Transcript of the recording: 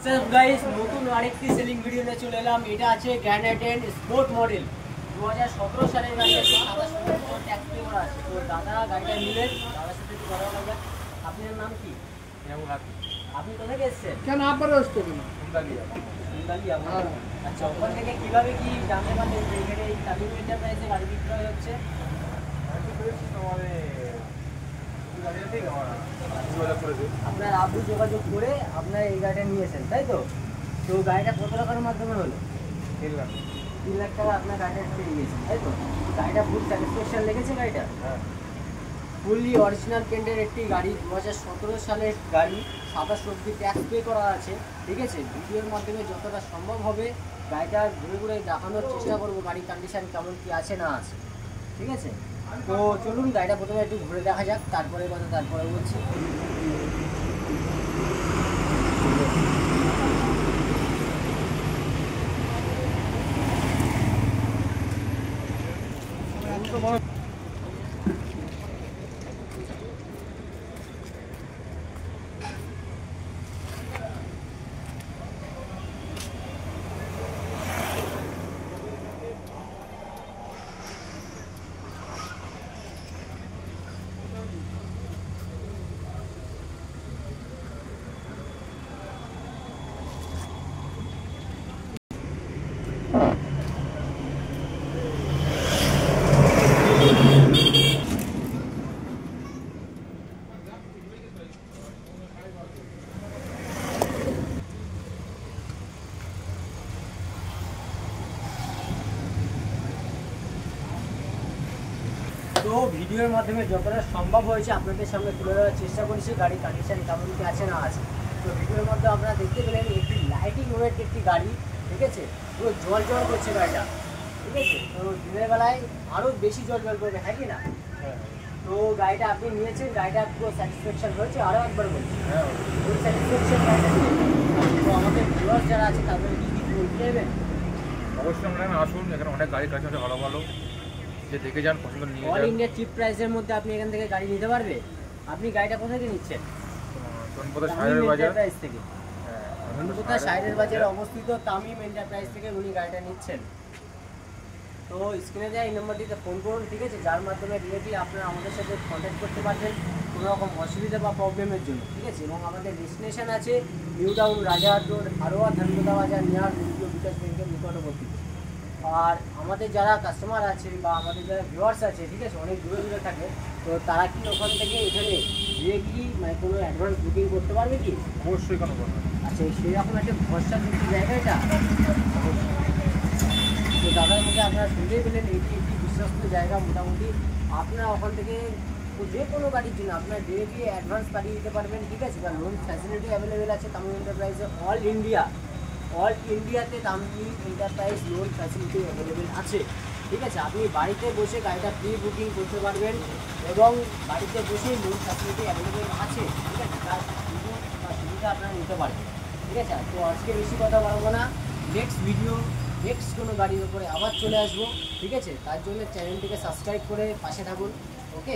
Guys নতুন আরেকটি selling video নিয়ে চলে এলাম। এটা আছে গ্র্যান্ড আইটেন স্পোর্ট মডেল 2017 সালের গাড়ি আছে। সাদা সুন্দর ট্যাক্স পে করা আছে। তো দাদা গাড়িটা নিলেন, দাদার সাথে একটু কথা বলা যাক। আপনার নাম কি? আপনি কোথা থেকে এসেছেন? কেন আপনারা আসতো কেন? সুন্দালিয়া। আচ্ছা, ওখান থেকে কিভাবে কি জানতে পারলেন যে এখানে এই তামিম এন্টারপ্রাইজে গাড়ি বিক্রয় হচ্ছে? আপনার আব্বু যোগাযোগ করে আপনার এই গাড়িটা নিয়েছেন, তাই তো? তো গাড়িটা কত টাকার মাধ্যমে হলো? 3 লাখ টাকা আপনার গাড়িটা পেয়ে গিয়েছেন, তাই তো? গাড়িটা ফুল স্যাটিসফ্যাকশন লেগেছে গাড়িটা? ফুললি অরিজিনাল পেন্টের একটি গাড়ি, 2017 সালের গাড়ি। 27 অব্দি ট্যাক্স পে করা আছে, ঠিক আছে? ভিডিওর মাধ্যমে যতটা সম্ভব হবে গাড়িটা ঘুরে ঘুরে দেখানোর চেষ্টা করবো গাড়ির কন্ডিশন কেমন কি আছে না আছে, ঠিক আছে? তো চলুন গাড়িটা প্রথমে একটু ঘুরে দেখা যাক, তারপরে কথা তারপরে বলছি। তো ভিডিওর মাধ্যমে যতটা সম্ভব হয়েছে আপনাদের সামনে তুলে ধরার চেষ্টা করেছি গাড়ির কন্ডিশন কেমন কি আছে না আছে। তো ভিডিওর মধ্যে আপনারা দেখতে পেলেন একটি লাইটিং ওয়েট একটি গাড়ি, ঠিক আছে? পুরো জল জল করছে গাড়িটা, ঠিক আছে? তো দিনের বেলায় আরও বেশি জল জল করবে, হ্যাঁ কি না? তো গাড়িটা আপনি নিয়েছেন, গাড়িটা পুরো স্যাটিসফ্যাকশন হয়েছে? আরও একবার বলছি, পুরো স্যাটিসফ্যাকশন গাড়িটা নিয়েছেন। তো আমাদের ভিউয়ার্স যারা আছে তাদের কি কি বলতে দেবেন? অবশ্যই আমরা আসুন, এখানে অনেক গাড়ি কাছে আছে, ভালো ভালো যে দেখে যান, পছন্দ নিয়ে অল ইন্ডিয়া চিপ প্রাইসের মধ্যে আপনি এখান থেকে গাড়ি নিতে পারবে। আপনি গাড়িটা কোথা থেকে নিচ্ছেন? শাহের বাজার থেকে। কোথায় শাহের বাজারে অবস্থিত তামিম এন্টারপ্রাইজ থেকে উনি গাড়িটা নিচ্ছেন। তো স্ক্রিনে দেওয়া এই নম্বরটিতে ফোন করুন, ঠিক আছে? যার মাধ্যমে ডিরেক্টলি আপনারা আমাদের সাথে কন্ট্যাক্ট করতে পারবেন কোনো রকম অসুবিধা বা প্রবলেমের জন্য, ঠিক আছে? এবং আমাদের ডেস্টিনেশন আছে নিউ টাউন, রাজারহাট রোড, হারোয়া, ধানবোদা বাজার, নিয়ার দ্বিতীয় বিকাশ ব্যাংকের নিকটবর্তী। আর আমাদের যারা কাস্টমার আছে বা আমাদের যারা ভিউয়ার্স আছে, ঠিক আছে, অনেক দূরে দূরে থাকে, তো তারা কি ওখান থেকে এখানে গিয়ে কি মানে কোনো অ্যাডভান্স বুকিং করতে পারবে কি? অবশ্যই কেন করবেন। আচ্ছা, সেরকম একটা ভরসা যুক্ত জায়গা এটা। তো দাদার মধ্যে আপনারা শুনতেই পেলেন এটি একটি বিশ্বস্ত জায়গা। মোটামুটি আপনারা ওখান থেকে যে কোনো গাড়ির জন্য আপনারা ডিরেক্টলি অ্যাডভান্স পাঠিয়ে দিতে পারবেন, ঠিক আছে? বা লোন ফ্যাসিলিটি অ্যাভেলেবেল আছে তামিম এন্টারপ্রাইজে। অল ইন্ডিয়াতে Tamim enterprise loan facility available আছে, ঠিক আছে? আপনি বাড়িতে বসে গাড়িটা প্রি বুকিং করতে পারবেন এবং বাড়িতে বসে লোন ফ্যাসিলিটি অ্যাভেলেবেল আছে, ঠিক আছে? তার সুবিধা আপনারা নিতে পারবেন, ঠিক আছে? তো আজকে বেশি কথা বলবো না, নেক্সট কোনো গাড়ির উপরে আবার চলে আসবো, ঠিক আছে? তার জন্য চ্যানেলটিকে সাবস্ক্রাইব করে পাশে থাকুন, ওকে?